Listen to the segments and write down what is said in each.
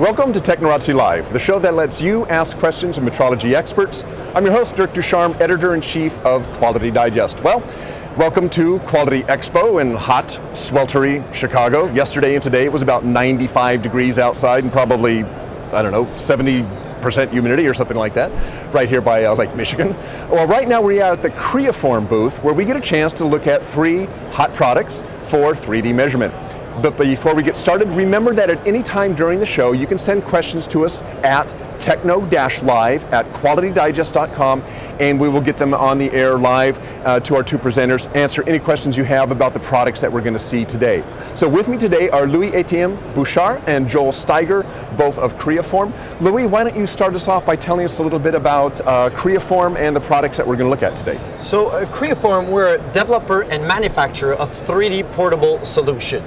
Welcome to TechnorazziLIVE, the show that lets you ask questions of metrology experts. I'm your host, Dirk Ducharme, Editor-in-Chief of Quality Digest. Well, welcome to Quality Expo in hot, sweltery Chicago. Yesterday and today it was about 95 degrees outside and probably, I don't know, 70% humidity or something like that, right here by Lake Michigan. Well, right now we're at the Creaform booth where we get a chance to look at 3 hot products for 3D measurement. But before we get started, remember that at any time during the show, you can send questions to us at techno-live@qualitydigest.com, and we will get them on the air live to our 2 presenters, answer any questions you have about the products that we're going to see today. So with me today are Louis-Étienne Bouchard and Joel Steiger, both of Creaform. Louis, why don't you start us off by telling us a little bit about Creaform and the products that we're going to look at today. So Creaform, we're a developer and manufacturer of 3D portable solution.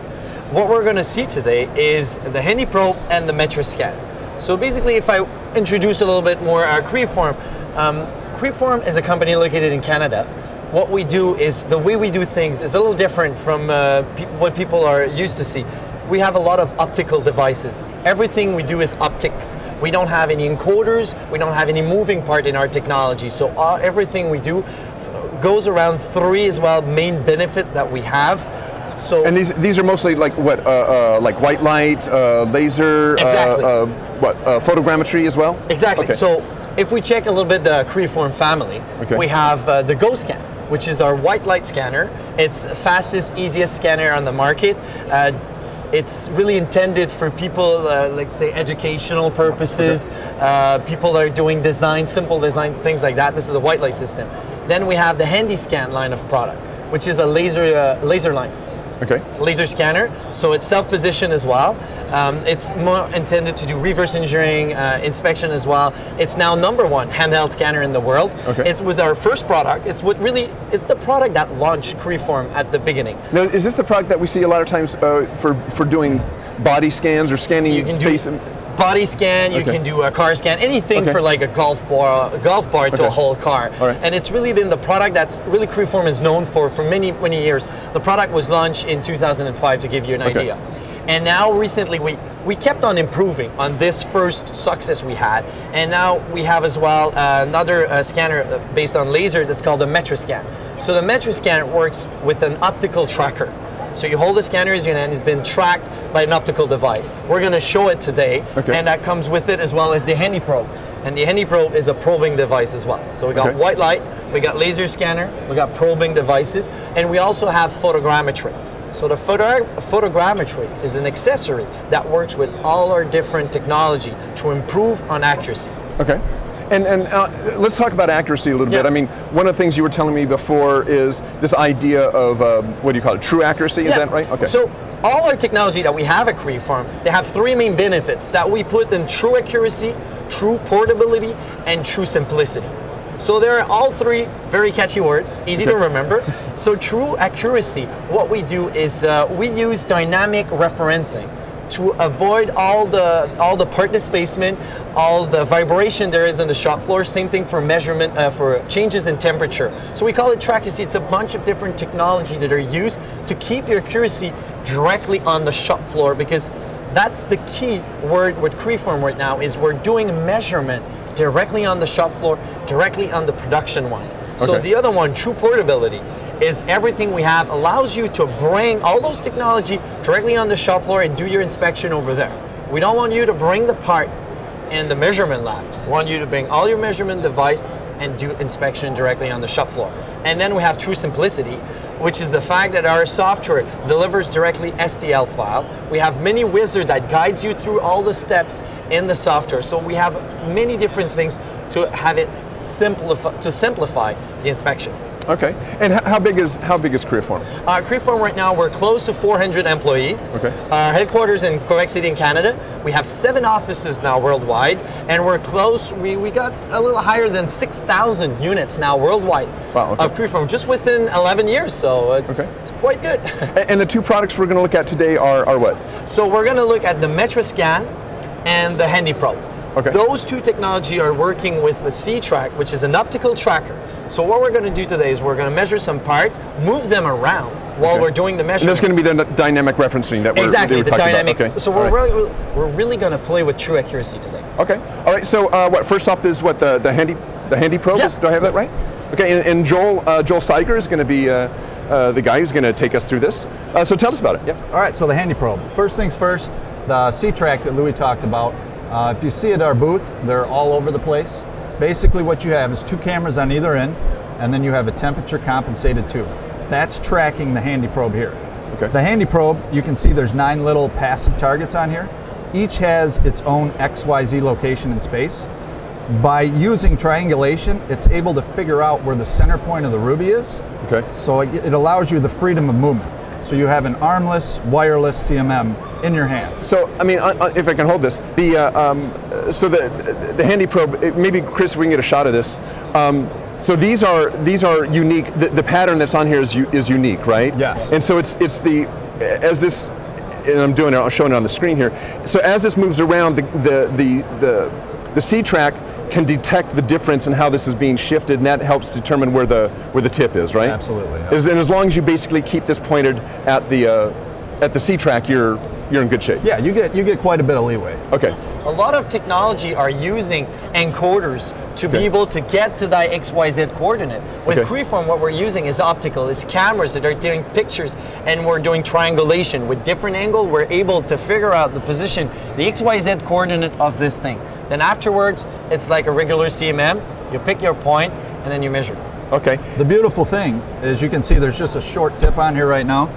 What we're going to see today is the Handy Probe and the Metroscan. So basically, if I introduce a little bit more Creaform, Creaform is a company located in Canada. What we do is, the way we do things is a little different from what people are used to see. We have a lot of optical devices. Everything we do is optics. We don't have any encoders, we don't have any moving part in our technology. So everything we do goes around 3 as well main benefits that we have. So, and these are mostly like what, like white light, laser, exactly. Photogrammetry as well? Exactly. Okay. So if we check a little bit the Creaform family, we have the GoScan, which is our white light scanner. It's the fastest, easiest scanner on the market. It's really intended for people, like say educational purposes, people that are doing design, simple design, things like that. This is a white light system. Then we have the HandyScan line of product, which is a laser line. Okay. Laser scanner, so it's self-position as well. It's more intended to do reverse engineering, inspection as well. It's now #1 handheld scanner in the world. Okay. It was our first product. It's the product that launched Creaform at the beginning. Now, is this the product that we see a lot of times for doing body scans or scanning face? Body scan, you can do a car scan, anything for like a golf bar to a whole car. Right. And it's really been the product that's really Creaform is known for many, many years. The product was launched in 2005 to give you an idea. And now recently we kept on improving on this first success we had. And now we have as well another scanner based on laser that's called the Metroscan. So the Metroscan works with an optical tracker. So you hold the scanner in your hand, it's been tracked by an optical device. We're going to show it today, and that comes with it as well as the Handy Probe. And the Handy Probe is a probing device as well. So we got white light, we got laser scanner, we got probing devices, and we also have photogrammetry. So the photogrammetry is an accessory that works with all our different technology to improve on accuracy. Okay. And let's talk about accuracy a little bit. I mean, one of the things you were telling me before is this idea of, what do you call it, true accuracy, is that right? Okay. So all our technology that we have at Creaform, they have 3 main benefits that we put in: true accuracy, true portability, and true simplicity. So there are all 3 very catchy words, easy to remember. So true accuracy, what we do is we use dynamic referencing to avoid all the part displacement, all the vibration there is on the shop floor. Same thing for measurement, for changes in temperature. So we call it true accuracy. It's a bunch of different technology that are used to keep your accuracy directly on the shop floor, because that's the key word with Creaform right now, is we're doing measurement directly on the shop floor, directly on the production one. So the other one, true portability, is everything we have allows you to bring all those technology directly on the shop floor and do your inspection over there. We don't want you to bring the part in the measurement lab. We want you to bring all your measurement device and do inspection directly on the shop floor. And then we have true simplicity, which is the fact that our software delivers directly STL file. We have many wizard that guides you through all the steps in the software. So we have many different things to have it simplify the inspection. Okay, and how big is Creaform? Creaform right now, we're close to 400 employees. Our headquarters in Quebec City in Canada. We have 7 offices now worldwide, and we're close, we got a little higher than 6,000 units now worldwide of Creaform, just within 11 years, so it's quite good. And the 2 products we're going to look at today are what? So we're going to look at the Metroscan and the Handy Probe. Those 2 technology are working with the C-Track, which is an optical tracker. So what we're going to do today is we're going to measure some parts, move them around, while we're doing the measurement. And that's going to be the dynamic referencing that we're exactly, the talking dynamic. about. Okay. So we're really going to play with true accuracy today. Okay. All right. So what first up is what the handy probe is. Do I have that right? Okay. And Joel Seiger is going to be the guy who's going to take us through this. So tell us about it. Yeah. All right. So the handy probe. First things first. The C-track that Louis talked about. If you see at our booth, they're all over the place. Basically, what you have is 2 cameras on either end, and then you have a temperature compensated tube. That's tracking the handy probe here. Okay. The handy probe, you can see there's 9 little passive targets on here. Each has its own XYZ location in space. By using triangulation, it's able to figure out where the center point of the ruby is. Okay. So it allows you the freedom of movement. So you have an armless, wireless CMM in your hand. So, I mean, if I can hold this, so the handy probe, maybe Chris, if we can get a shot of this. So these are unique. The pattern that's on here is unique, right? Yes. And so it's as this, and I'm showing it on the screen here. So as this moves around, the C-track can detect the difference in how this is being shifted, and that helps determine where the tip is, right? Absolutely. Yeah. And as long as you basically keep this pointed at the C-track, you're in good shape. Yeah, you get quite a bit of leeway. Okay. A lot of technology are using encoders to be able to get to that XYZ coordinate. With Creaform, what we're using is optical. It's cameras that are doing pictures, and we're doing triangulation. With different angle, we're able to figure out the position, the XYZ coordinate of this thing. Then afterwards, it's like a regular CMM. You pick your point, and then you measure. Okay. The beautiful thing is you can see there's just a short tip on here right now.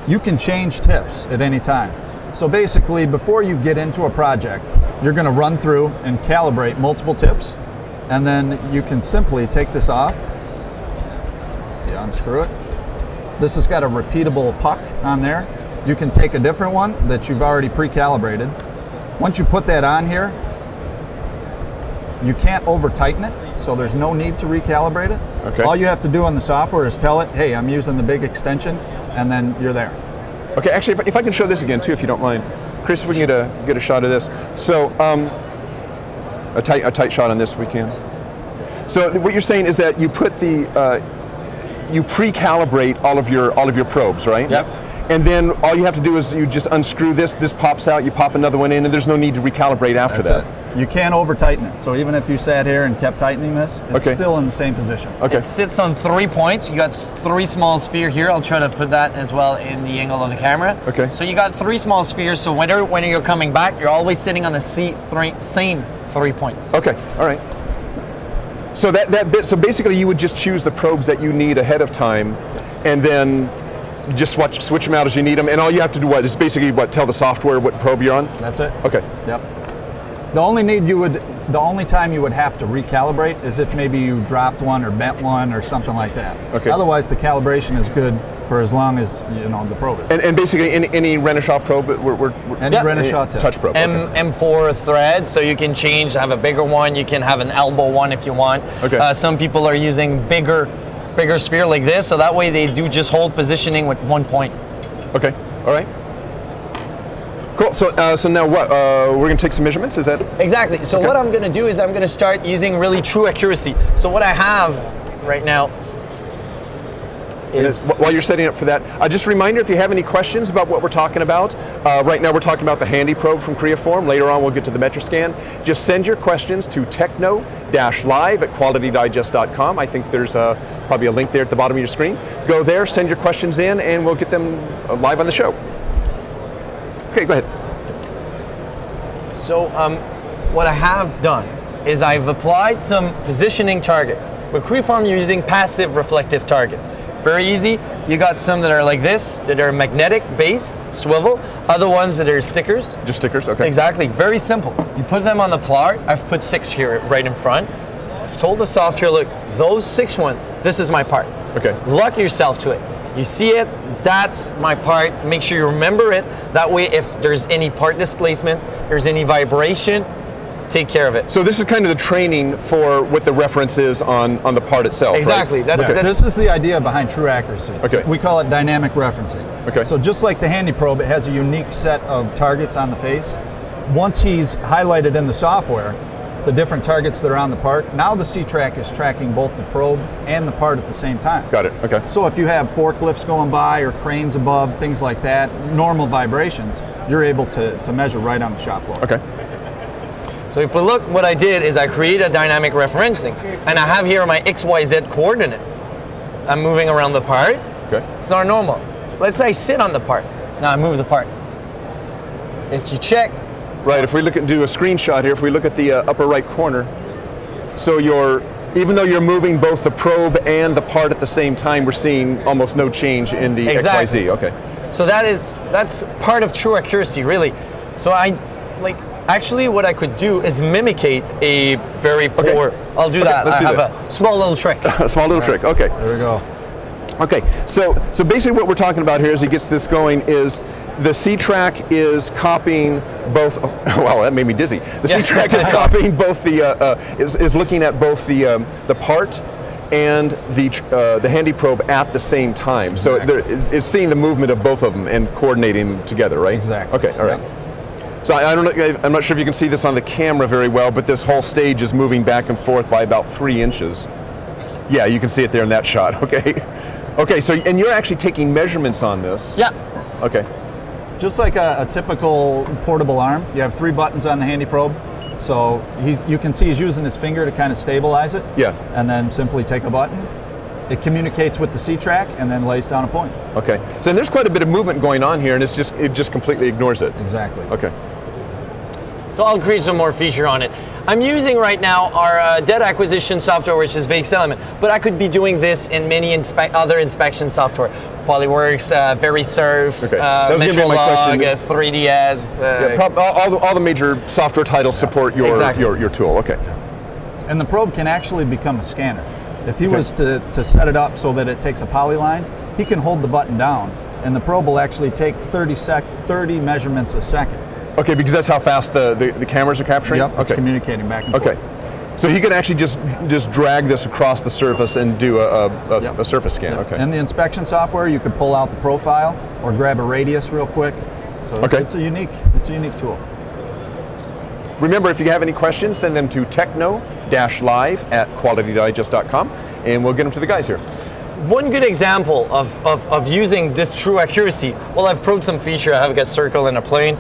You can change tips at any time. So basically, before you get into a project, you're going to run through and calibrate multiple tips, and then you can simply take this off. You unscrew it. This has got a repeatable puck on there. You can take a different one that you've already pre-calibrated. Once you put that on here, you can't over tighten it, so there's no need to recalibrate it. Okay. All you have to do on the software is tell it, hey, I'm using the big extension, and then you're there. Okay, actually, if I can show this again too, if you don't mind. Chris, if we can get a shot of this. So, a tight shot on this, we can. So what you're saying is that you put you pre-calibrate all of your probes, right? Yep. And then all you have to do is you just unscrew this pops out, you pop another one in, and there's no need to recalibrate after that. You can't over tighten it. So even if you sat here and kept tightening this, it's still in the same position. Okay. It sits on 3 points. You got 3 small spheres here. I'll try to put that as well in the angle of the camera. Okay. So you got 3 small spheres. So when you're coming back, you're always sitting on the same 3 points. Okay. All right. So that bit. So basically, you would just choose the probes that you need ahead of time, and then just switch them out as you need them. And all you have to do is basically tell the software what probe you're on. That's it. Okay. Yep. The only time you would have to recalibrate is if maybe you dropped one or bent one or something like that. Okay. Otherwise, the calibration is good for as long as the probe is. And basically, any Renishaw probe, Any Renishaw tip. touch probe. M4 thread, so you can change, have a bigger one. You can have an elbow one if you want. Okay. Some people are using bigger sphere like this, so that way they do just hold positioning with 1 point. Okay. All right. Cool. So now what? We're going to take some measurements. Is that exactly? So what I'm going to do is I'm going to start using really true accuracy. So what I have right now is while you're setting up for that, just a reminder, if you have any questions about what we're talking about, right now we're talking about the handy probe from Creaform. Later on we'll get to the Metroscan. Just send your questions to techno-live@qualitydigest.com. I think there's probably a link there at the bottom of your screen. Go there, send your questions in, and we'll get them live on the show. Okay, go ahead. So what I have done is I've applied some positioning target. With Creaform, you're using passive reflective target. Very easy. You got some that are like this, that are magnetic base, swivel. Other ones that are stickers. Just stickers, okay. Exactly, very simple. You put them on the plar. I've put 6 here right in front. I've told the software, look, those 6 this is my part. Okay. Lock yourself to it. You see it, that's my part. Make sure you remember it. That way, if there's any part displacement, there's any vibration, take care of it. So this is kind of the training for what the reference is on the part itself, exactly. Right? This is the idea behind true accuracy. Okay. We call it dynamic referencing. Okay. So just like the handy probe, it has a unique set of targets on the face. Once he's highlighted in the software, the different targets that are on the part. Now the C-Track is tracking both the probe and the part at the same time. Got it, okay. So if you have forklifts going by or cranes above, things like that, normal vibrations, you're able to measure right on the shop floor. Okay. So if we look, what I did is I created a dynamic referencing, and I have here my XYZ coordinate. I'm moving around the part. Okay. It's not normal. Let's say I sit on the part. Now I move the part. If you check. Right, if we look at, do a screenshot here, if we look at the upper right corner, so even though you're moving both the probe and the part at the same time, we're seeing almost no change in the exactly. XYZ, okay. So that's part of true accuracy, really. So actually what I could do is mimicate a very poor, I'll do that. I have a small little trick. A small little trick, okay. There we go. Okay, so basically what we're talking about here as he gets this going is the C-Track is copying both, well, that made me dizzy. The C-Track is copying both is looking at both the part and the handy probe at the same time. Exactly. So it's seeing the movement of both of them and coordinating them together, right? Exactly. Okay, all right. So I don't know, I'm not sure if you can see this on the camera very well, but this whole stage is moving back and forth by about 3 inches. Yeah, you can see it there in that shot, okay. Okay, so, and you're actually taking measurements on this. Yeah. Okay. Just like a typical portable arm, you have 3 buttons on the handy probe. So you can see he's using his finger to kind of stabilize it. Yeah. And then simply take a button. It communicates with the C-Track and then lays down a point. Okay. So there's quite a bit of movement going on here, and it just completely ignores it. Exactly. Okay. So I'll create some more feature on it. I'm using right now our data acquisition software, which is VX Element, but I could be doing this in many other inspection software. Polyworks, VeriSurf, metrology, 3ds. All the major software titles support your tool. Okay. And the probe can actually become a scanner. If he was to set it up so that it takes a polyline, he can hold the button down, and the probe will actually take 30 measurements a second. Okay, because that's how fast the cameras are capturing? Yep, it's communicating back and forth. Okay. So he can actually just drag this across the surface and do a surface scan. Yep. Okay. In the inspection software, you could pull out the profile or grab a radius real quick. So it's a unique tool. Remember, if you have any questions, send them to techno-live@qualitydigest.com, and we'll get them to the guys here. One good example of using this true accuracy, well, I've probed some feature. I have a circle in a plane.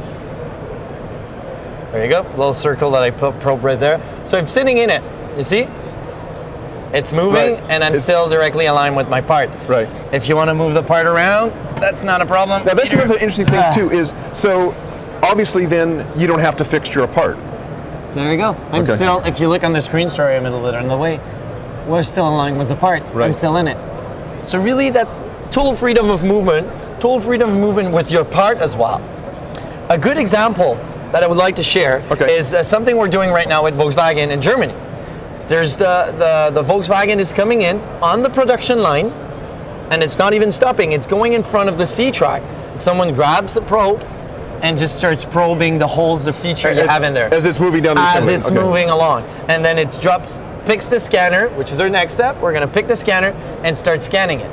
There you go, little circle that I probe right there. So I'm sitting in it, you see? It's moving, and I'm still directly aligned with my part. Right. If you want to move the part around, that's not a problem. Now that's another interesting thing too, is so obviously then you don't have to fixture a part. There you go. I'm still, if you look on the screen, sorry, I'm a little bit in the way, we're still aligned with the part. Right. I'm still in it. So really that's total freedom of movement with your part as well. A good example that I would like to share is something we're doing right now with Volkswagen in Germany. There's the Volkswagen is coming in on the production line, and it's not even stopping. It's going in front of the C-Track. Someone grabs the probe and just starts probing the holes, the feature you have in there. As it's moving down the assembly. As it's moving along. And then it picks the scanner, which is our next step. We're gonna pick the scanner and start scanning it,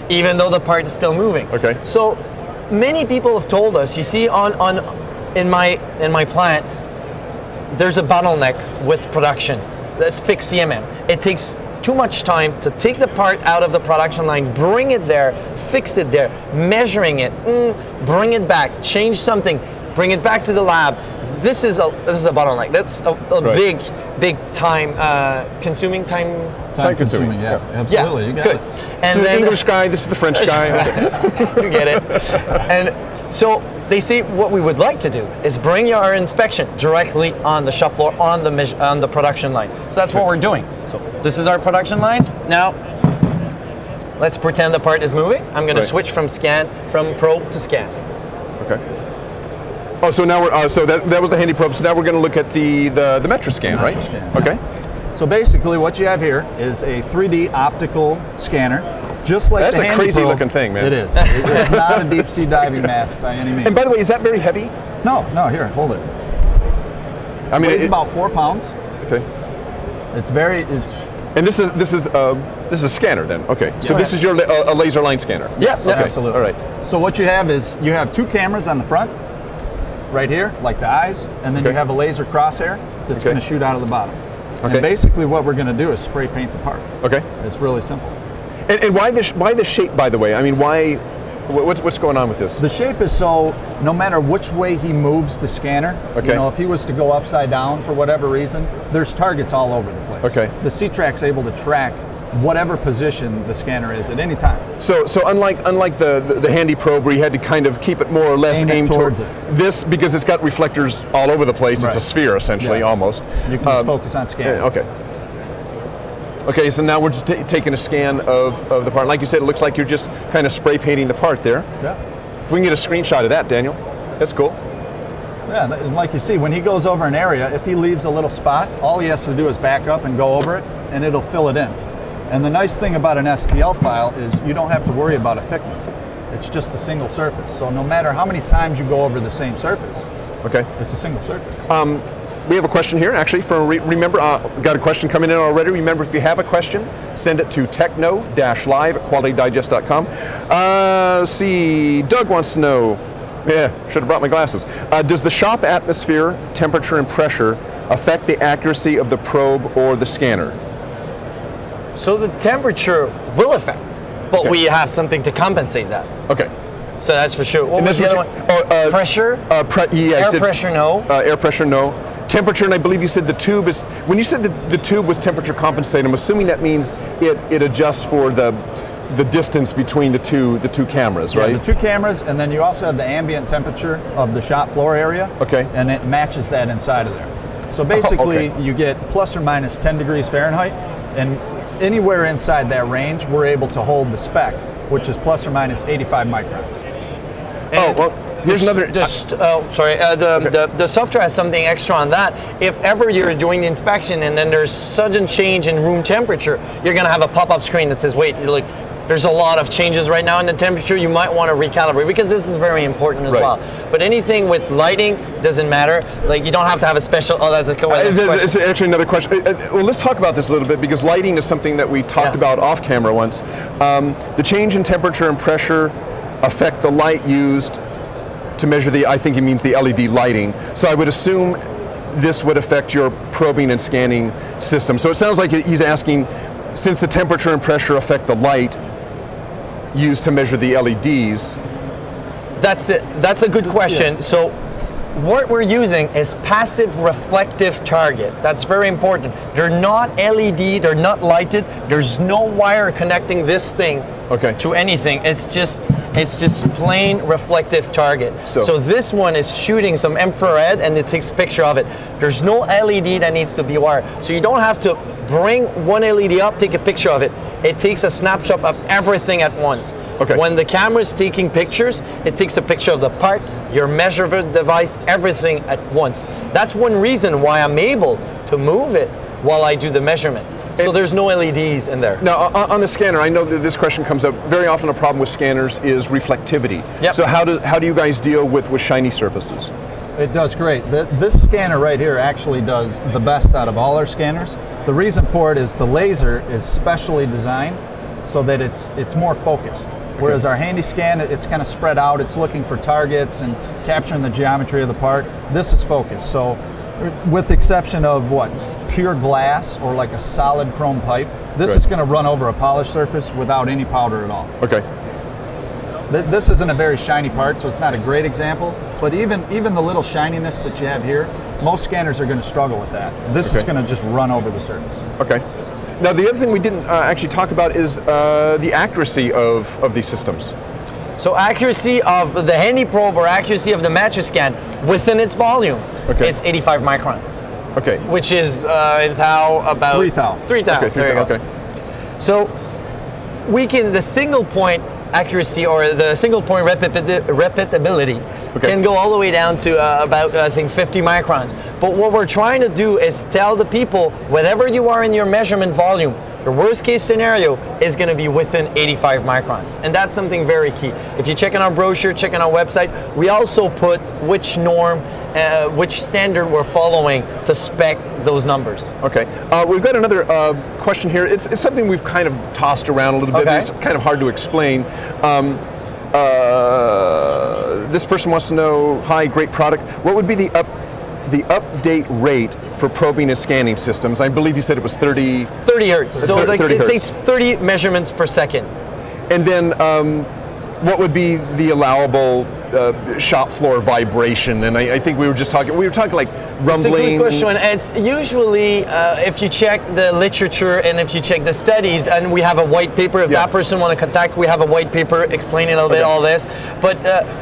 even though the part is still moving. Okay. So many people have told us, you see in my plant, there's a bottleneck with production. That's fixed CMM. It takes too much time to take the part out of the production line, bring it there, fix it there, measuring it, bring it back, change something, bring it back to the lab. This is a bottleneck. That's a big time consuming. Time consuming, yeah, absolutely. You got it. And so the English guy, this is the French guy. You get it. And so they say what we would like to do is bring our inspection directly on the shop floor, on the production line. So that's what we're doing. So this is our production line. Now, let's pretend the part is moving. I'm going to switch from probe to scan. Okay. Oh, so now we're so that was the handy probe. So now we're going to look at the Metroscan, right? Metroscan. Okay. So basically, what you have here is a 3D optical scanner. Just like that's the a handy crazy probe. looking thing, man. It is. It's not a deep sea diving mask by any means. And by the way, is that very heavy? No, here, hold it. I mean, it's about 4 pounds. Okay. And this is a scanner then. Okay. So this is your a laser line scanner. Yes, okay. Absolutely. All right. So what you have is you have 2 cameras on the front. right here, like the eyes, and then you have a laser crosshair that's going to shoot out of the bottom. Okay. And basically what we're going to do is spray paint the part. Okay. It's really simple. And why the shape, by the way? I mean, why? What's going on with this? The shape is so no matter which way he moves the scanner, you know, if he was to go upside down for whatever reason, there's targets all over the place. Okay. The C-Track's able to track whatever position the scanner is at any time. So unlike the handy probe where you had to kind of keep it more or less aimed towards it, this, because it's got reflectors all over the place, it's a sphere essentially, almost. You can just focus on scanning. Okay. Okay, so now we're just taking a scan of the part. Like you said, it looks like you're just kind of spray painting the part there. Yeah. If we can get a screenshot of that, Daniel, that's cool. Yeah, and like you see, when he goes over an area, if he leaves a little spot, all he has to do is back up and go over it, and it'll fill it in. And the nice thing about an STL file is you don't have to worry about a thickness. It's just a single surface. So no matter how many times you go over the same surface, it's a single surface. We have a question here, actually, from, remember, got a question coming in already. Remember, if you have a question, send it to techno-live@qualitydigest.com. Let's see, Doug wants to know, should have brought my glasses. Does the shop atmosphere, temperature, and pressure affect the accuracy of the probe or the scanner? So the temperature will affect, but we have something to compensate that. Okay. So that's for sure. What was the other one? Pressure? Air pressure, no. Air pressure, no. Temperature, and I believe you said the tube is, when you said the tube was temperature compensated, I'm assuming that means it adjusts for the distance between the two cameras, right? Yeah, the two cameras, and then you also have the ambient temperature of the shop floor area. Okay. And it matches that inside of there. So basically, you get plus or minus 10 degrees Fahrenheit, and anywhere inside that range, we're able to hold the spec, which is plus or minus 85 microns. And well, here's another. The software has something extra on that. If ever you're doing the inspection and then there's sudden change in room temperature, you're going to have a pop-up screen that says, wait, like, there's a lot of changes right now in the temperature. You might want to recalibrate, because this is very important as well. But anything with lighting doesn't matter. Like, you don't have to have a special. Oh, that's a question. It's actually another question. Well, let's talk about this a little bit, because lighting is something that we talked about off camera once. The change in temperature and pressure affect the light used to measure the, I think he means the LED lighting. So I would assume this would affect your probing and scanning system. So it sounds like he's asking, since the temperature and pressure affect the light used to measure the LEDs. That's it. That's a good question. Yeah. So what we're using is passive reflective target. That's very important. They're not LED, they're not lighted. There's no wire connecting this thing to anything. It's just plain reflective target. So this one is shooting some infrared and it takes a picture of it. There's no LED that needs to be wired. So you don't have to bring one LED up, take a picture of it. It takes a snapshot of everything at once. When the camera is taking pictures, it takes a picture of the part, your measurement device, everything at once. That's one reason why I'm able to move it while I do the measurement. So there's no LEDs in there. Now, on the scanner, I know that this question comes up. Very often a problem with scanners is reflectivity. So how do you guys deal with shiny surfaces? It does great. This scanner right here actually does the best out of all our scanners. The reason for it is the laser is specially designed so that it's more focused. Whereas our handy scan, it's kind of spread out. It's looking for targets and capturing the geometry of the part. This is focused. So with the exception of pure glass or like a solid chrome pipe, this is going to run over a polished surface without any powder at all. This isn't a very shiny part, so it's not a great example, but even the little shininess that you have here, most scanners are going to struggle with that. This is going to just run over the surface. Now the other thing we didn't actually talk about is the accuracy of these systems. So accuracy of the handy probe or accuracy of the mattress scan within its volume, it's 85 microns. Which is thou about 3 thou. 3 thou. There you go. So we can, the single point accuracy or the single point repeatability can go all the way down to about, I think, 50 microns. But what we're trying to do is tell the people, whatever you are in your measurement volume, the worst case scenario is going to be within 85 microns. And that's something very key. If you check on our brochure, check on our website, we also put which norm, which standard we're following to spec those numbers. We've got another question here. It's something we've kind of tossed around a little bit. It's kind of hard to explain. This person wants to know, hi, great product. What would be the update rate for probing and scanning systems? I believe you said it was 30 hertz. So like 30 it hertz. takes 30 measurements per second. And then what would be the allowable shop floor vibration? And I think we were talking like rumbling. It's a good question. It's usually, if you check the literature and if you check the studies, and we have a white paper, if that person want to contact, we have a white paper explaining a little bit all this. But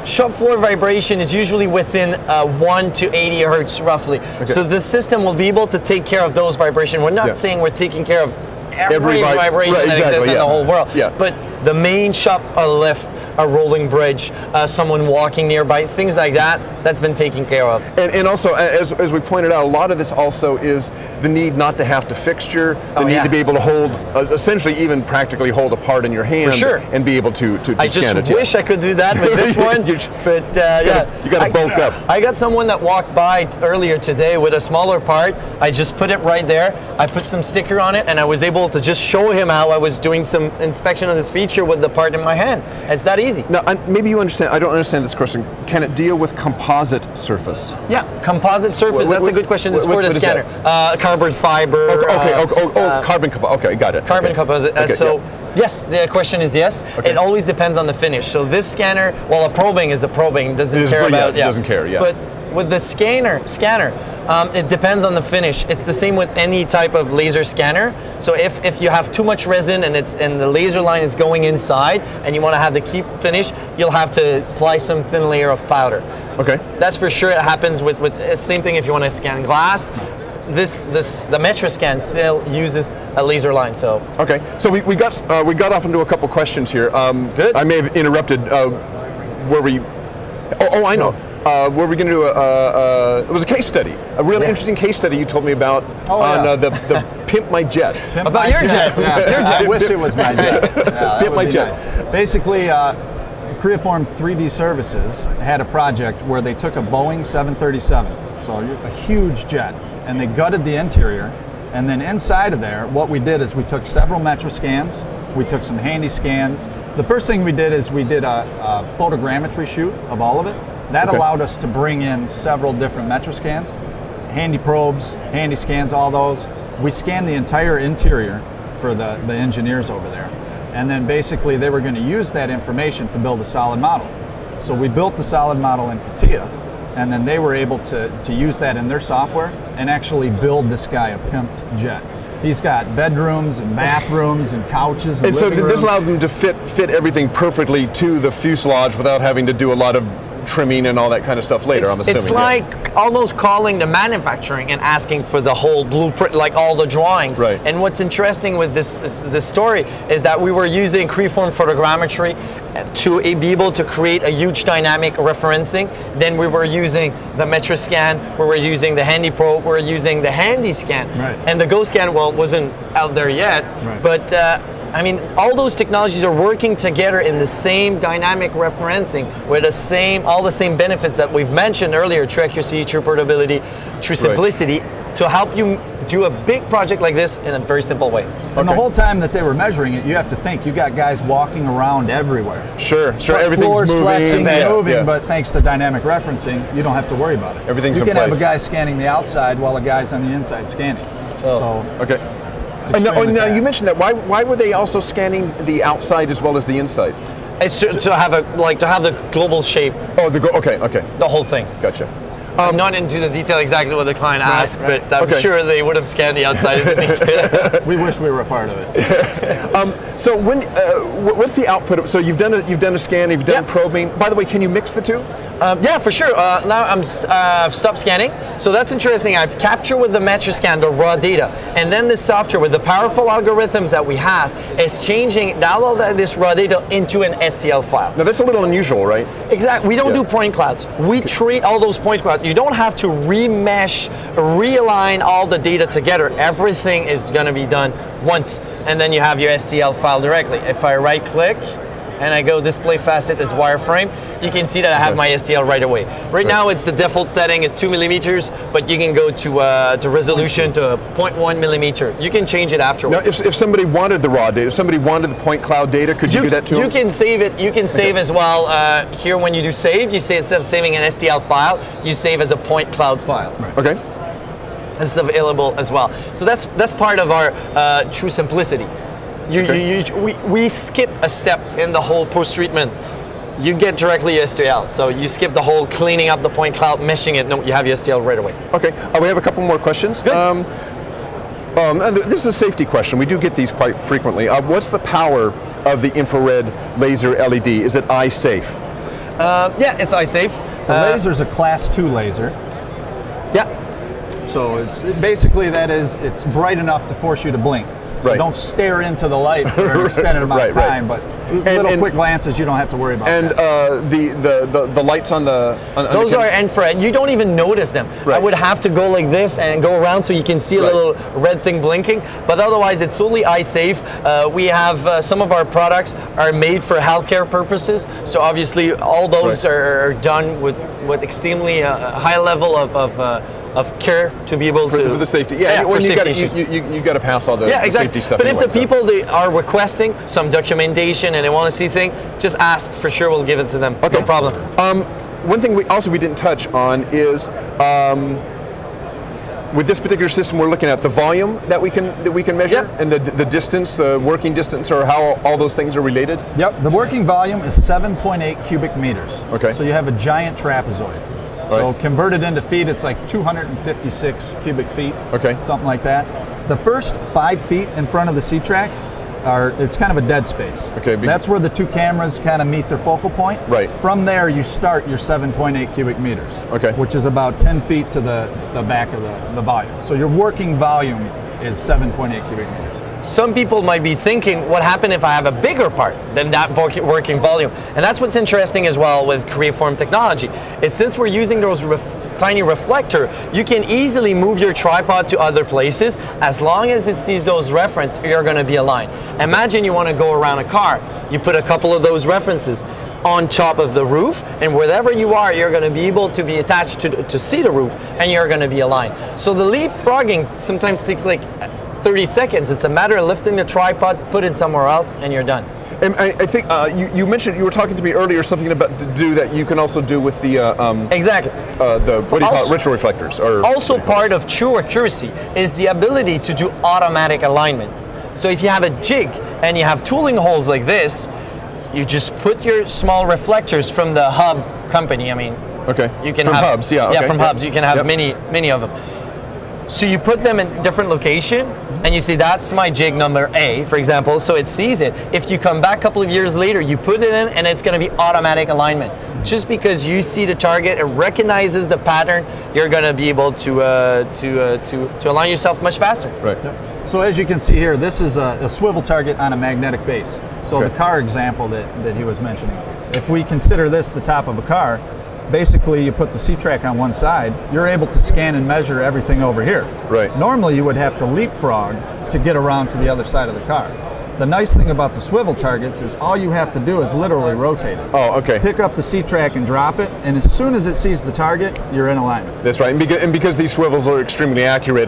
shop floor vibration is usually within 1 to 80 hertz roughly. So the system will be able to take care of those vibrations. We're not saying we're taking care of every vibration that exists in the whole world. But the main shop, a lift, a rolling bridge, someone walking nearby, things like that, that's been taken care of. And also, as we pointed out, a lot of this also is the need not to have to fixture, the need to be able to hold, essentially even practically hold a part in your hand and be able to scan it. I just wish I could do that with this one, but you got to bulk up. I got someone that walked by earlier today with a smaller part. I just put it right there. I put some sticker on it, and I was able to just show him how I was doing some inspection of this feature with the part in my hand. It's that easy. Now, maybe you understand, I don't understand this question. Can it deal with composite surface? Yeah, composite surface, that's a good question. It's for the scanner. Carbon fiber. Carbon composite, okay, got it. Carbon composite, yes, the question is yes. It always depends on the finish. So this scanner, well, a probing is a probing, doesn't care about, doesn't care, But with the scanner, it depends on the finish. It's the same with any type of laser scanner. So if you have too much resin and the laser line is going inside and you want to have the key finish, you'll have to apply some thin layer of powder. Okay. That's for sure. It happens with same thing if you want to scan glass. The Metroscan still uses a laser line. So okay. So we got off into a couple questions here. Good. I may have interrupted. Were we? Oh, I know. Were we going to do it was a case study, a really interesting case study you told me about on the Pimp My Jet. About your jet. Your jet. I wish it was my jet. Pimp My Jet. Nice. Basically, Creaform 3D Services had a project where they took a Boeing 737, so a huge jet, and they gutted the interior, and then inside of there, what we did is we took several Metroscans, we took some handy scans. The first thing we did is we did a photogrammetry shoot of all of it. That allowed us to bring in several different Metroscans, handy probes, handy scans, all those. We scanned the entire interior for the engineers over there. And then basically they were going to use that information to build a solid model. So we built the solid model in CATIA, and then they were able to use that in their software and actually build this guy a pimped jet. He's got bedrooms and bathrooms and couches and so living this rooms. allowed them to fit everything perfectly to the fuselage without having to do a lot of trimming and all that kind of stuff later, I'm assuming. It's like almost calling the manufacturing and asking for the whole blueprint, like all the drawings. Right. And what's interesting with this story is that we were using Creaform photogrammetry to be able to create a huge dynamic referencing. Then we were using the Metroscan, we were using the Handy Probe, we were using the Handy Scan. Right. And the Go Scan, well, wasn't out there yet, but I mean, all those technologies are working together in the same dynamic referencing with all the same benefits that we've mentioned earlier, true accuracy, true portability, true simplicity, to help you do a big project like this in a very simple way. And the whole time that they were measuring it, you have to think, you got guys walking around everywhere. Sure, everything's floors moving. Flexing and moving, but thanks to dynamic referencing, you don't have to worry about it. Everything's you in can place. have a guy scanning the outside while a guy's on the inside scanning. Okay. Now you mentioned that. Why were they also scanning the outside as well as the inside? It's to have the global shape. Oh, okay. The whole thing. Gotcha. I'm not into the detail exactly what the client asked, but I'm sure they would have scanned the outside if we wish we were a part of it. So what's the output of? So you've done a scan, you've done probing. By the way, can you mix the two? Yeah, for sure. Now I've stopped scanning, so that's interesting. I've captured with the Metroscan the raw data, and then the software with the powerful algorithms that we have is changing all of this raw data into an STL file. Now that's a little unusual, right? Exactly. We don't do point clouds. We treat all those point clouds. You don't have to remesh, realign all the data together. Everything is going to be done once, and then you have your STL file directly. If I right-click, and I go display facet as wireframe, you can see that I have my STL right away. Right now it's the default setting is 2 millimeters, but you can go to resolution to 0.1 millimeter. You can change it afterwards. Now, if somebody wanted the raw data, if somebody wanted the point cloud data, could you do that too? You can save it. You can save as well. Here, when you do save, you say instead of saving an STL file, you save as a point cloud file. Right. Okay. This is available as well. So that's part of our true simplicity. We skip a step in the whole post-treatment. You get directly your STL. So you skip the whole cleaning up the point cloud, meshing it. No, you have your STL right away. Okay. We have a couple more questions. Good. This is a safety question. We do get these quite frequently. What's the power of the infrared laser LED? Is it eye safe? Yeah, it's eye safe. The laser's a class 2 laser. Yeah. So basically it's bright enough to force you to blink. So don't stare into the light for an extended amount of time, but little quick glances you don't have to worry about. And the lights on the those are infrared. You don't even notice them. Right. I would have to go like this and go around so you can see a little red thing blinking. But otherwise, it's solely eye safe. We have some of our products are made for healthcare purposes. So obviously, all those are done with extremely high level of care to be able to for the safety. Yeah, when you got to pass all the safety stuff. But anyway, if the people they are requesting some documentation and they want to see things, just ask. For sure, we'll give it to them. Okay. No problem. One thing we didn't touch on is with this particular system we're looking at the volume that we can measure and the distance, the working distance, or how all those things are related. Yep. The working volume is 7.8 cubic meters. Okay. So you have a giant trapezoid. So converted into feet, it's like 256 cubic feet, something like that. The first 5 feet in front of the C-track it's kind of a dead space. Okay. That's where the two cameras kind of meet their focal point. Right. From there, you start your 7.8 cubic meters. Okay. Which is about 10 feet to the back of the volume. So your working volume is 7.8 cubic meters. Some people might be thinking, what happened if I have a bigger part than that working volume? And that's what's interesting as well with Creaform technology, is since we're using those tiny reflector, you can easily move your tripod to other places. As long as it sees those references, you're going to be aligned. Imagine you want to go around a car. You put a couple of those references on top of the roof, and wherever you are, you're going to be able to be attached to see the roof, and you're going to be aligned. So the leapfrogging sometimes takes like 30 seconds. It's a matter of lifting the tripod, put it somewhere else, and you're done. And I think you mentioned, you were talking to me earlier, something about to do that you can also do with the exactly the what do you call it, retroreflectors. Or also part of true accuracy is the ability to do automatic alignment. So if you have a jig and you have tooling holes like this, you just put your small reflectors from the hub company. I mean, you can from have hubs, from hubs. You can have many of them. So you put them in different location, and you see that's my jig number A, for example, so it sees it. If you come back a couple of years later, you put it in, and it's going to be automatic alignment. Just because you see the target, it recognizes the pattern, you're going to be able to align yourself much faster. Right. So as you can see here, this is a swivel target on a magnetic base. So the car example that he was mentioning, if we consider this the top of a car, basically you put the C-track on one side, you're able to scan and measure everything over here. Right. Normally you would have to leapfrog to get around to the other side of the car. The nice thing about the swivel targets is all you have to do is literally rotate it. Oh, okay. Pick up the C-track and drop it, and as soon as it sees the target, you're in alignment. That's right, and because these swivels are extremely accurate,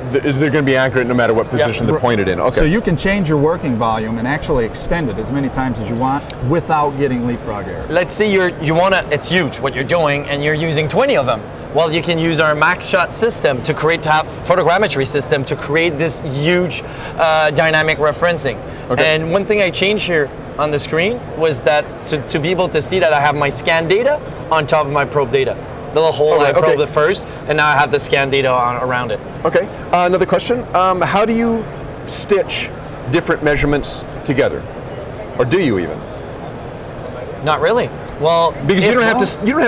they're going to be accurate no matter what position they're pointed in. Okay. So you can change your working volume and actually extend it as many times as you want without getting leapfrog error. Let's say it's huge what you're doing, and you're using 20 of them. Well, you can use our max shot system to have photogrammetry system to create this huge dynamic referencing. Okay. And one thing I changed here on the screen was that to be able to see that I have my scan data on top of my probe data. The little hole I probed it first, and now I have the scan data around it. Okay. Another question: how do you stitch different measurements together, or do you even? Not really. Well, because you don't have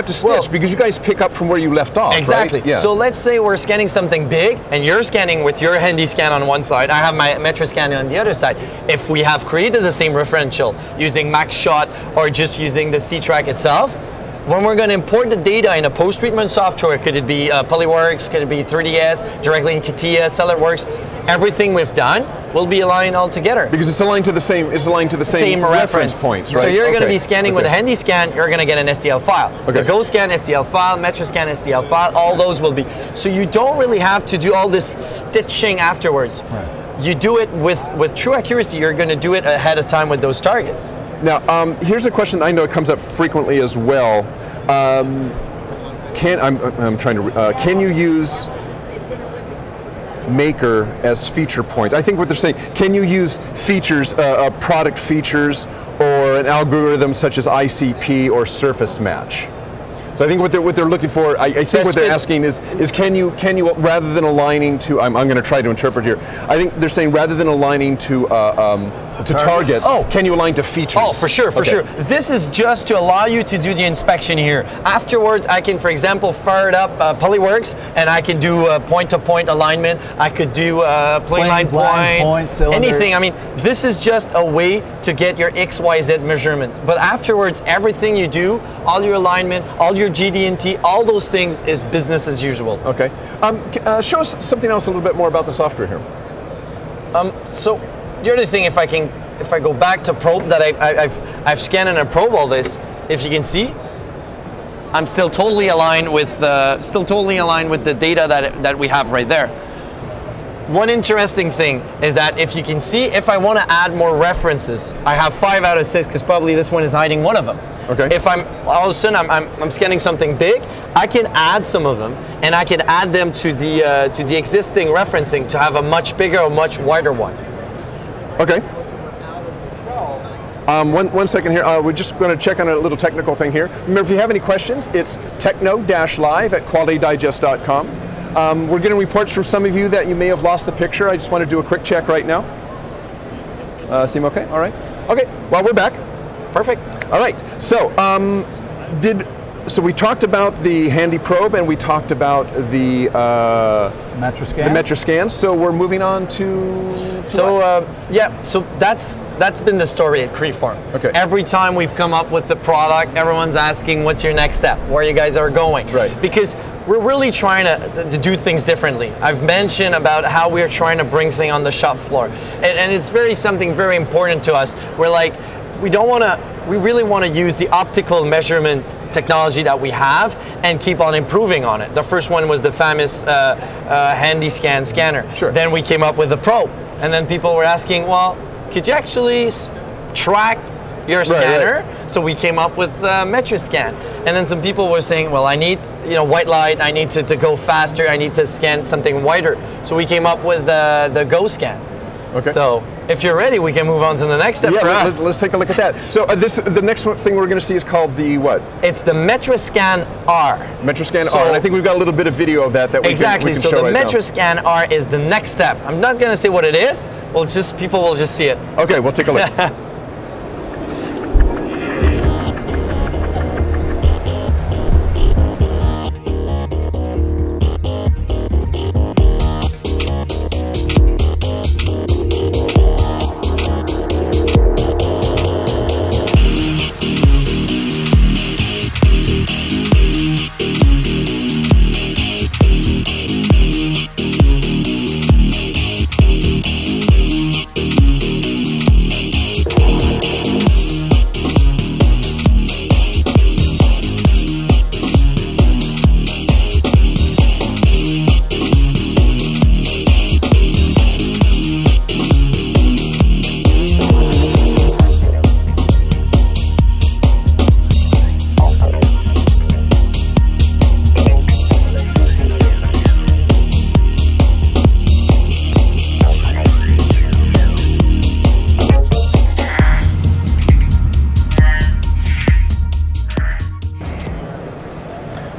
to stitch because you guys pick up from where you left off. Exactly. Right? Yeah. So let's say we're scanning something big, and you're scanning with your handy scan on one side. I have my metro scan on the other side. If we have created the same referential using max shot or just using the C-track itself, when we're going to import the data in a post-treatment software, could it be Polyworks, could it be 3ds, directly in CATIA, SolidWorks, everything we've done will be aligned all together. Because it's aligned to the same. It's aligned to the same reference points, right? So you're going to Okay. be scanning with a handy scan. You're going to get an STL file. Okay. The Go Scan STL file, MetroScan STL file. All those will be. So you don't really have to do all this stitching afterwards. Right. You do it with true accuracy. You're going to do it ahead of time with those targets. Now, here's a question I know it comes up frequently as well. Can you use Maker as feature points? I think what they're saying, can you use features, product features, or an algorithm such as ICP or surface match? So I think what they're looking for, I think what they're asking is can you rather than aligning to, I'm going to try to interpret here. I think they're saying rather than aligning to targets, can you align to features? Oh, for sure, for sure. This is just to allow you to do the inspection here. Afterwards, I can, for example, fire it up Polyworks, and I can do point-to-point alignment. I could do plane Planes, lines, points, cylinders. anything. I mean, this is just a way to get your XYZ measurements. But afterwards, everything you do, all your alignment, all your GD&T, all those things is business as usual. Okay. Show us something else a little bit more about the software here. So the other thing, if I go back to probe that I've scanned and probe all this, if you can see, I'm still totally aligned with the data that we have right there. One interesting thing is that if you can see, if I want to add more references, I have 5 out of 6 because probably this one is hiding one of them. Okay. If I'm all of a sudden I'm scanning something big, I can add some of them and I can add them to the existing referencing to have a much bigger or much wider one. Okay. One second here. We're just going to check on a little technical thing here. Remember, if you have any questions, it's techno-live@qualitydigest.com. We're getting reports from some of you that you may have lost the picture. I just want to do a quick check right now. Seem okay? All right. Okay. Well, we're back. Perfect. All right. So, so we talked about the handy probe and we talked about the MetroScan. The MetroScan. So we're moving on to So so that's been the story at Creaform. Okay. Every time we've come up with the product, everyone's asking, "What's your next step? Where you guys are going?" Right. Because we're really trying to do things differently. I've mentioned about how we're trying to bring things on the shop floor, and it's something very important to us. We're like, we really want to use the optical measurement technology that we have and keep on improving on it. The first one was the famous handy scanner. Sure. Then we came up with the probe, and then people were asking, well, could you actually track your scanner? Right. So we came up with MetroScan, and then some people were saying, well, I need white light, I need to go faster, I need to scan something wider. So we came up with the Go Scan. Okay. So if you're ready, we can move on to the next step for us. Let's take a look at that. So the next thing we're going to see is called the what? It's the MetroScan R. MetroScan R, and I think we've got a little bit of video of that we can show right now. So the MetroScan R is the next step. I'm not going to say what it is. People will just see it. Okay, we'll take a look.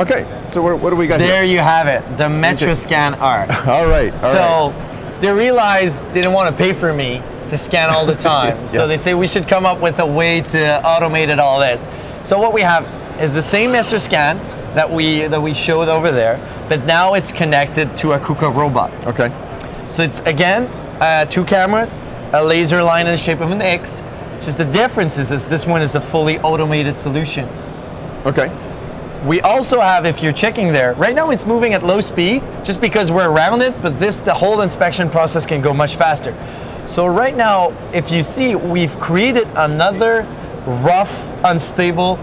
Okay, so what do we got there here? There you have it, the MetroScan R. All right. So they realized they didn't want to pay for me to scan all the time. So they say we should come up with a way to automate it all this. So what we have is the same MetroScan that we showed over there, but now it's connected to a KUKA robot. Okay. So it's again 2 cameras, a laser line in the shape of an X. Just the difference is this one is a fully automated solution. Okay. We also have, if you're checking there, right now it's moving at low speed just because we're around it, but the whole inspection process can go much faster. So right now, if you see, we've created another rough, unstable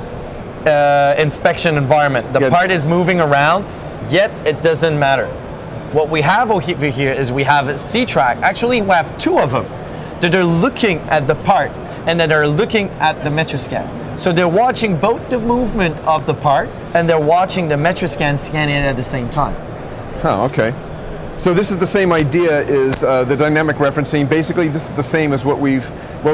inspection environment. The part is moving around, yet it doesn't matter. What we have over here is we have a C-track. Actually, we have two of them that are looking at the part and that are looking at the Metroscan. So they're watching both the movement of the part and they're watching the Metroscan scan it at the same time. Oh, okay. So this is the same idea, is the dynamic referencing. Basically, this is the same as what we've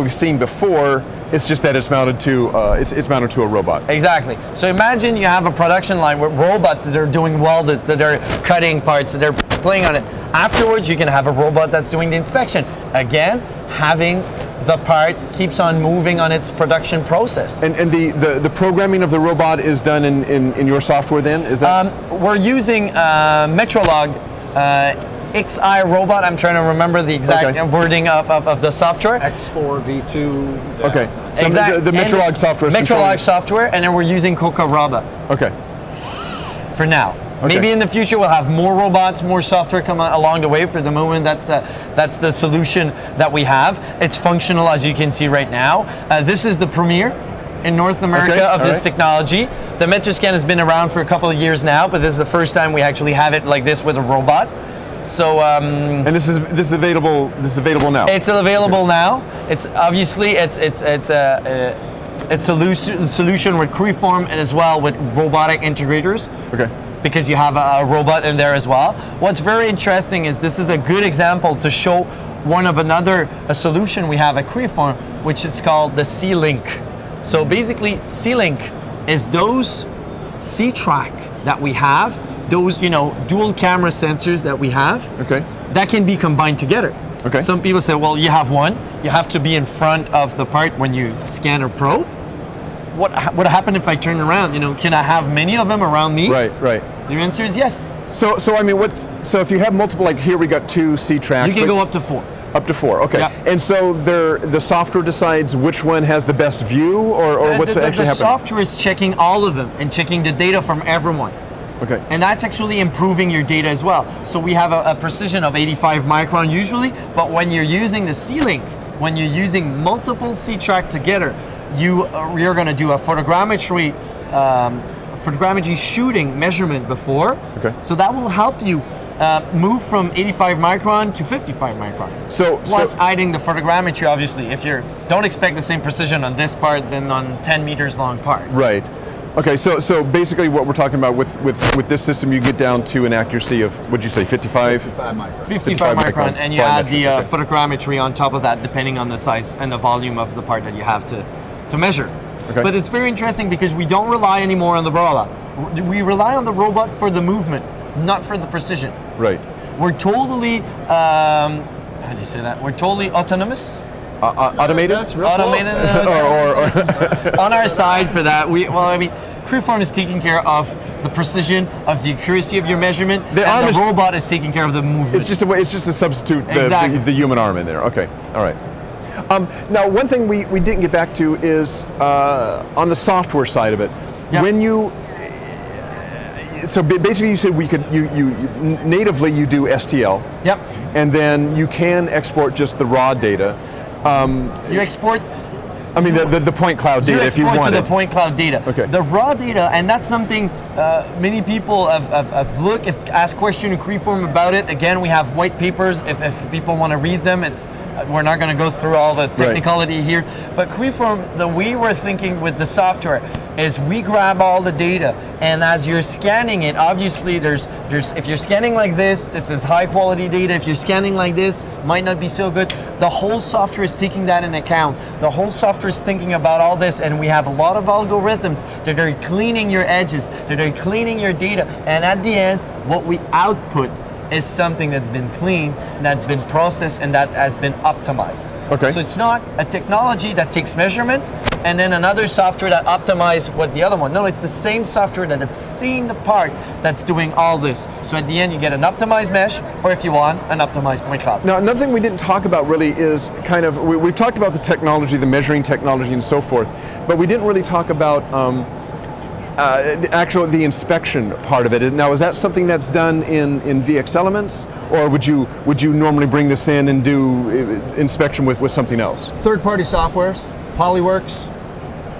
seen before. It's just that it's mounted to it's mounted to a robot. Exactly. So imagine you have a production line with robots that are doing welded, that are cutting parts, that are playing on it. Afterwards, you can have a robot that's doing the inspection. Again, having the part keeps on moving on its production process. And the programming of the robot is done in your software then? Is that? We're using metrology. XI robot, I'm trying to remember the exact wording of the software. X4, V2. Yeah. Okay, so exactly. the metrology software is metrology software, and then we're using Coca Robot. Okay. For now. Okay. Maybe in the future we'll have more robots, more software come along the way. For the moment, that's the solution that we have. It's functional, as you can see right now. This is the premiere in North America of this technology. The Metroscan has been around for a couple of years now, but this is the first time we actually have it like this with a robot. So and this is available. This is available now. It's available now. It's obviously it's a solution with Creaform and as well with robotic integrators. Okay. Because you have a robot in there as well. What's very interesting is this is a good example to show one of a solution we have at Creaform, which is called the C-Link. So basically, C-Link is those C-track that we have, those dual camera sensors that we have, that can be combined together. Okay. Some people say, well, you have one, you have to be in front of the part when you scan or probe. What would happen if I turn around? Can I have many of them around me? Right. The answer is yes. So I mean, so if you have multiple, like here we got 2 C-tracks. You can go up to 4. Up to 4, okay. Yeah. And so the software decides which one has the best view, or what's actually happening? The software is checking all of them and checking the data from everyone. Okay. And that's actually improving your data as well. So we have a precision of 85 micron usually, but when you're using the C-Link, when you're using multiple C-track together, you're going to do a photogrammetry shooting measurement before. Okay. So that will help you move from 85 micron to 55 micron. Plus adding the photogrammetry, obviously, if you don't expect the same precision on this part than on 10 meters long part. Right. Okay, so basically what we're talking about with this system, you get down to an accuracy of, what'd you say, 55? 55 microns. 55 microns, and you add the photogrammetry on top of that, depending on the size and the volume of the part that you have to measure. Okay. But it's very interesting because we don't rely anymore on the robot. We rely on the robot for the movement, not for the precision. Right. We're totally, how do you say that? We're totally autonomous. Automated? Automated. On our side for that, Creaform is taking care of the precision, of the accuracy of your measurement, and the robot is taking care of the movement. It's just a substitute the human arm in there. Okay, all right. Now, one thing we didn't get back to is on the software side of it. Yep. When you, so basically you said you natively you do STL. Yep. And then you can export just the raw data. You export. I mean the point cloud data if you want it. You export to the point cloud data. Okay. The raw data, and that's something many people have looked, asked questions to Creaform about it. Again, we have white papers if people want to read them. We're not going to go through all the technicality here, but Creaform, the way we're thinking with the software is we grab all the data, and as you're scanning it, obviously there's if you're scanning like this is high quality data. If you're scanning like this, might not be so good. The whole software is taking that into account. The whole software is thinking about all this, and we have a lot of algorithms that are cleaning your edges, that are cleaning your data, and at the end, what we output is something that's been cleaned, that's been processed, and that has been optimized. Okay. So it's not a technology that takes measurement and then another software that optimizes what the other one. No, it's the same software that has seen the part that's doing all this. So at the end, you get an optimized mesh, or if you want, an optimized point cloud. Now, another thing we didn't talk about really is kind of, we've talked about the technology, the measuring technology and so forth, but we didn't really talk about the inspection part of it. Now, is that something that's done in VX Elements, or would you normally bring this in and do inspection with something else? Third-party softwares, Polyworks,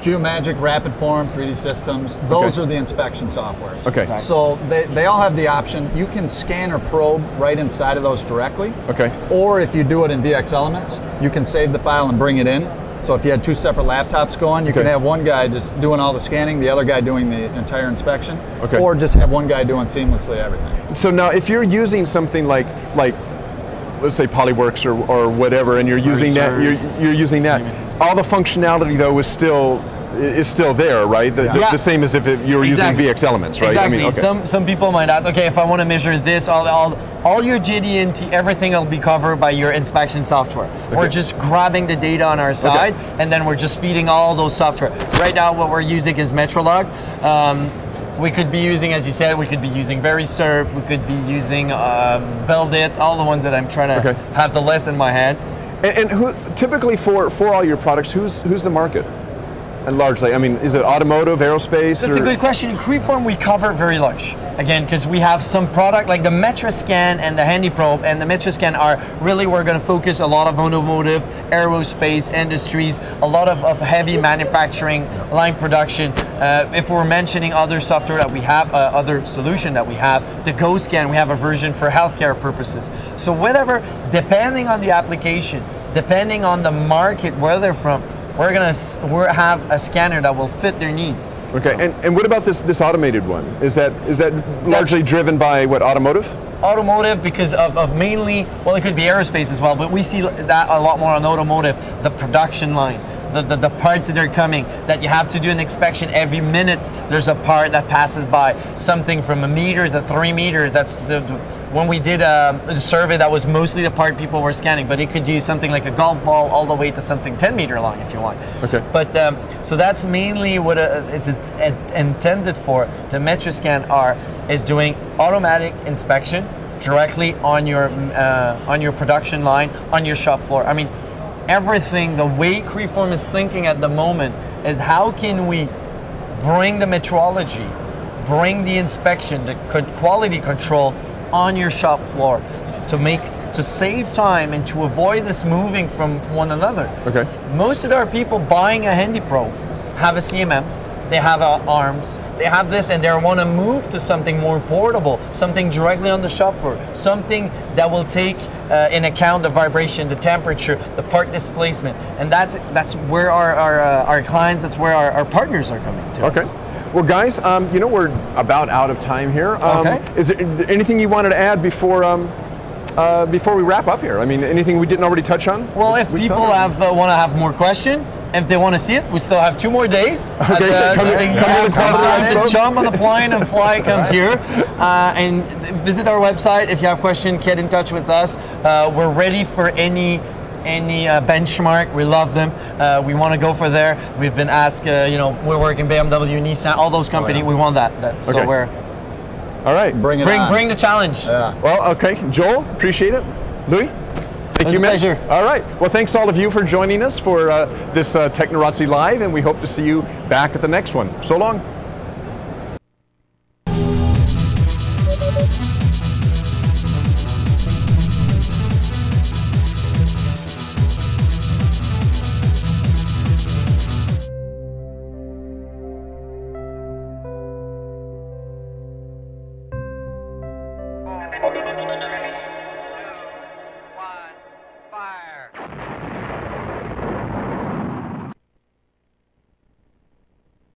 Geomagic, Rapidform, 3D Systems, those are the inspection softwares. Okay. So they all have the option. You can scan or probe right inside of those directly. Okay. Or if you do it in VX Elements, you can save the file and bring it in. So if you had two separate laptops going, you can have one guy just doing all the scanning, the other guy doing the entire inspection. Okay. Or just have one guy doing seamlessly everything. So now, if you're using something like let's say Polyworks or whatever, and you're using that, you're using that, all the functionality though is still there, right? The same as if you were using VX Elements, right? Exactly. I mean, okay. Some people might ask, okay, if I want to measure this, all your JD&T, everything will be covered by your inspection software. Okay. We're just grabbing the data on our side, and then we're just feeding all those software. Right now, what we're using is metrology. We could be using, as you said, we could be using VeriSurf, we could be using Build It, all the ones that I'm trying to have the list in my head. And who, typically for all your products, who's the market? And largely, I mean, is it automotive, aerospace? That's a good question. In Creaform, we cover very large. Again, because we have some product like the Metroscan and the HandyProbe, and the Metroscan are really, we're going to focus a lot of automotive, aerospace industries, a lot of heavy manufacturing, line production. If we're mentioning other software that we have, other solution that we have, the GoScan, we have a version for healthcare purposes. So whatever, depending on the application, depending on the market, where they're from, we're gonna have a scanner that will fit their needs. Okay, and what about this automated one? Is that largely driven by what, automotive? Automotive, because of mainly, well, it could be aerospace as well, but we see that a lot more on automotive, the production line. The parts that are coming, that you have to do an inspection every minute. There's a part that passes by, something from 1 meter to 3 meters. That's when we did a survey, that was mostly the part people were scanning, but it could do something like a golf ball all the way to something 10 meter long if you want. Okay. But so that's mainly what it's intended for. The Metroscan is doing automatic inspection directly on your production line, on your shop floor. I mean, everything, the way Creaform is thinking at the moment is how can we bring the metrology, bring the inspection, the quality control on your shop floor to save time and to avoid this moving from one another. Okay. Most of our people buying a HandyPro have a CMM, they have arms, they have this, and they want to move to something more portable, something directly on the shop floor, something that will take in account the vibration, the temperature, the part displacement, and that's where our clients, that's where our partners are coming to us. Well, guys, you know, we're about out of time here. Is there anything you wanted to add before we wrap up here? I mean, anything we didn't already touch on? Well, if people want to have more questions, if they want to see it, we still have 2 more days. Okay, come to the Quality Expo. Jump on the plane and fly, come here. And visit our website. If you have questions, get in touch with us. We're ready for any benchmark. We love them. We want to go for there. We've been asked, you know, we're working BMW, Nissan, all those companies. We want that. So we're... All right. Bring the challenge. Yeah. Well, okay. Joel, appreciate it. Louis? Thank you, man. Pleasure. All right. Well, thanks to all of you for joining us for this TechnorazziLIVE, and we hope to see you back at the next one. So long.